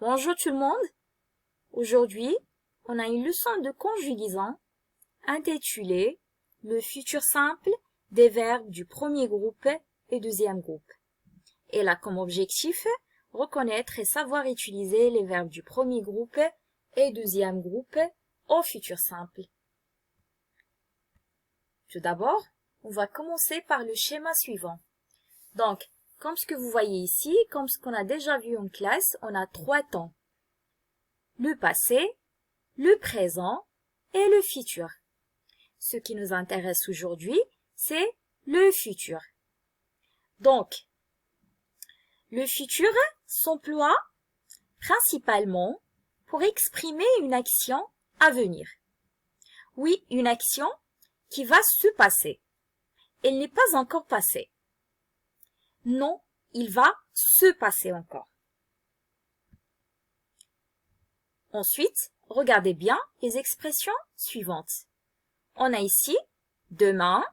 Bonjour tout le monde. Aujourd'hui, on a une leçon de conjugaison intitulée Le futur simple des verbes du premier groupe et deuxième groupe. Elle a comme objectif reconnaître et savoir utiliser les verbes du premier groupe et deuxième groupe au futur simple. Tout d'abord, on va commencer par le schéma suivant. Donc, comme ce que vous voyez ici, comme ce qu'on a déjà vu en classe, on a trois temps. Le passé, le présent et le futur. Ce qui nous intéresse aujourd'hui, c'est le futur. Donc, le futur s'emploie principalement pour exprimer une action à venir. Oui, une action qui va se passer. Elle n'est pas encore passée. Non, il va se passer encore. Ensuite, regardez bien les expressions suivantes. On a ici demain,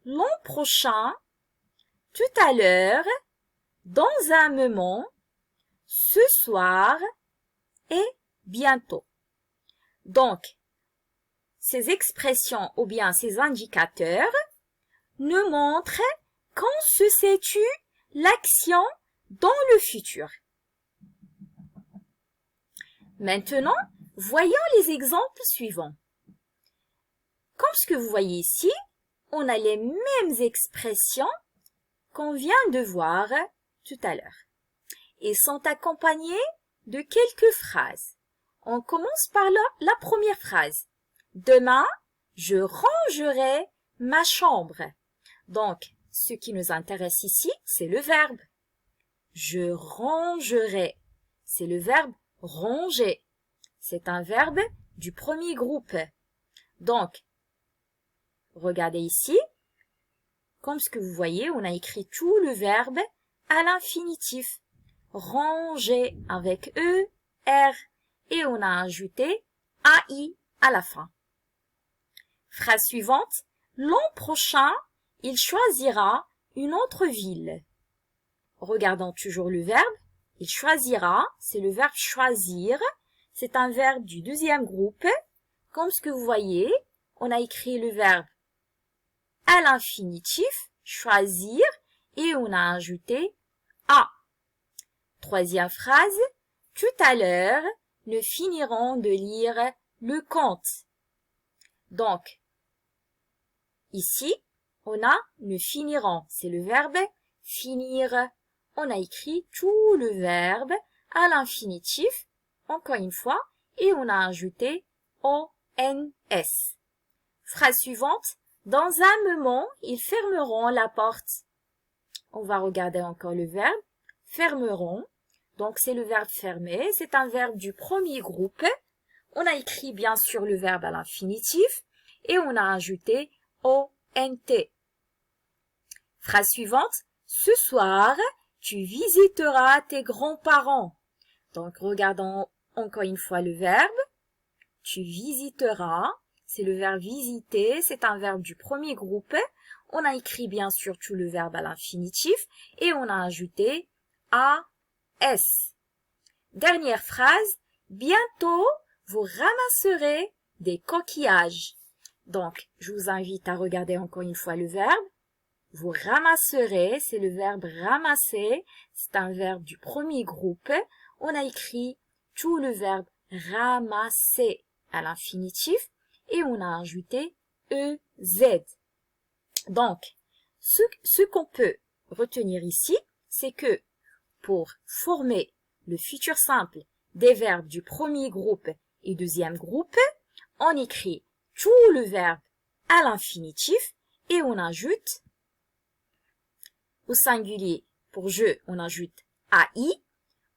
l'an prochain, tout à l'heure, dans un moment, ce soir et bientôt. Donc, ces expressions ou bien ces indicateurs nous montrent quand se situe l'action dans le futur. Maintenant, voyons les exemples suivants. Comme ce que vous voyez ici, on a les mêmes expressions qu'on vient de voir tout à l'heure. Elles sont accompagnées de quelques phrases. On commence par la première phrase. Demain, je rangerai ma chambre. Donc, ce qui nous intéresse ici, c'est le verbe. Je rangerai. C'est le verbe ranger. C'est un verbe du premier groupe. Donc, regardez ici. Comme ce que vous voyez, on a écrit tout le verbe à l'infinitif. Ranger avec E, R et on a ajouté AI à la fin. Phrase suivante. L'an prochain, il choisira une autre ville. Regardons toujours le verbe. Il choisira, c'est le verbe choisir. C'est un verbe du deuxième groupe. Comme ce que vous voyez, on a écrit le verbe à l'infinitif, choisir, et on a ajouté a. Troisième phrase. Tout à l'heure, nous finirons de lire le conte. Donc, ici, on a nous finirons, c'est le verbe finir. On a écrit tout le verbe à l'infinitif, encore une fois, et on a ajouté ONS. Phrase suivante. Dans un moment, ils fermeront la porte. On va regarder encore le verbe fermeront. Donc, c'est le verbe fermer. C'est un verbe du premier groupe. On a écrit bien sûr le verbe à l'infinitif et on a ajouté ONT. Phrase suivante. Ce soir, tu visiteras tes grands-parents. Donc, regardons encore une fois le verbe. Tu visiteras. C'est le verbe visiter. C'est un verbe du premier groupe. On a écrit bien sûr tout le verbe à l'infinitif et on a ajouté AS. Dernière phrase. Bientôt, vous ramasserez des coquillages. Donc, je vous invite à regarder encore une fois le verbe. Vous ramasserez, c'est le verbe ramasser. C'est un verbe du premier groupe. On a écrit tout le verbe ramasser à l'infinitif et on a ajouté EZ. Donc, ce qu'on peut retenir ici, c'est que pour former le futur simple des verbes du premier groupe et deuxième groupe, on écrit tout le verbe à l'infinitif et on ajoute au singulier. Pour je, on ajoute AI.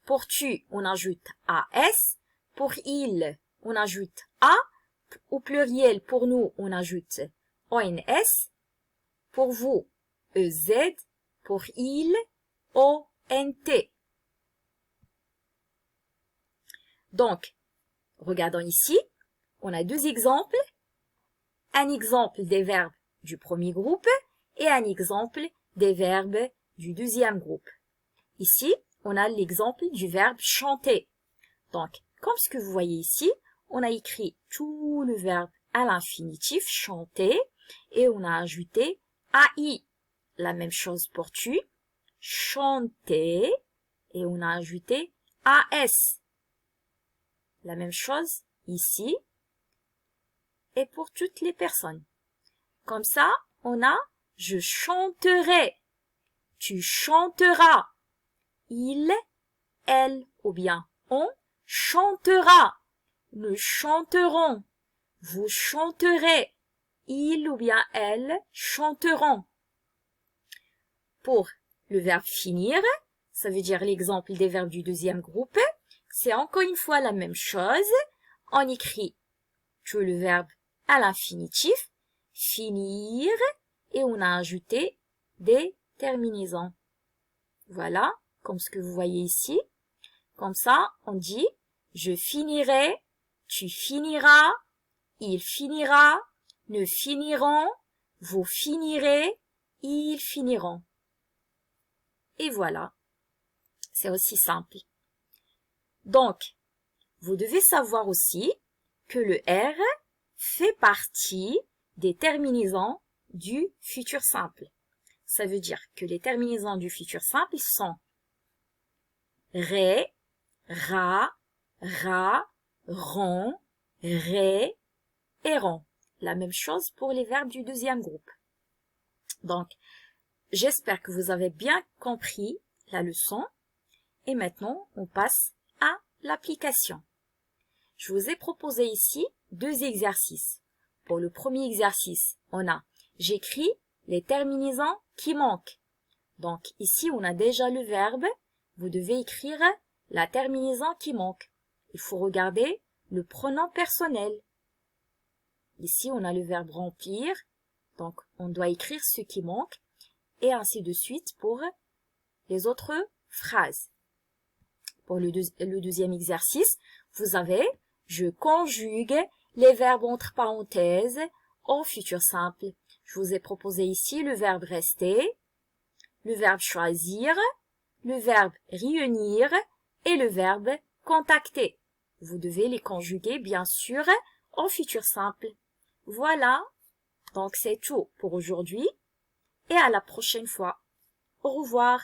Pour tu, on ajoute AS. Pour il, on ajoute A. Au pluriel, pour nous, on ajoute ONS. Pour vous, EZ. Pour il, ONT. Donc, regardons ici, on a deux exemples. Un exemple des verbes du premier groupe et un exemple des verbes du deuxième groupe. Ici, on a l'exemple du verbe chanter. Donc, comme ce que vous voyez ici, on a écrit tout le verbe à l'infinitif, chanter, et on a ajouté AI. La même chose pour tu, chanter, et on a ajouté AS. La même chose ici, et pour toutes les personnes. Comme ça, on a je chanterai, tu chanteras, il, elle ou bien on chantera, nous chanterons, vous chanterez, il ou bien elle chanteront. Pour le verbe finir, ça veut dire l'exemple des verbes du deuxième groupe, c'est encore une fois la même chose. On écrit tout le verbe à l'infinitif, finir, et on a ajouté des terminaisons. Voilà, comme ce que vous voyez ici. Comme ça, on dit je finirai, tu finiras, il finira, nous finirons, vous finirez, ils finiront. Et voilà, c'est aussi simple. Donc, vous devez savoir aussi que le R fait partie des terminaisons du futur simple. Ça veut dire que les terminaisons du futur simple sont ré, ra, ron, ré et ron. La même chose pour les verbes du deuxième groupe. Donc, j'espère que vous avez bien compris la leçon. Et maintenant, on passe à l'application. Je vous ai proposé ici 2 exercices. Pour le premier exercice, on a j'écris les terminaisons qui manquent. Donc ici, on a déjà le verbe. Vous devez écrire la terminaison qui manque. Il faut regarder le pronom personnel. Ici, on a le verbe remplir. Donc, on doit écrire ce qui manque. Et ainsi de suite pour les autres phrases. Pour le deuxième exercice, vous avez je conjugue les verbes entre parenthèses au futur simple. Je vous ai proposé ici le verbe rester, le verbe choisir, le verbe réunir et le verbe contacter. Vous devez les conjuguer, bien sûr, au futur simple. Voilà, donc c'est tout pour aujourd'hui et à la prochaine fois. Au revoir.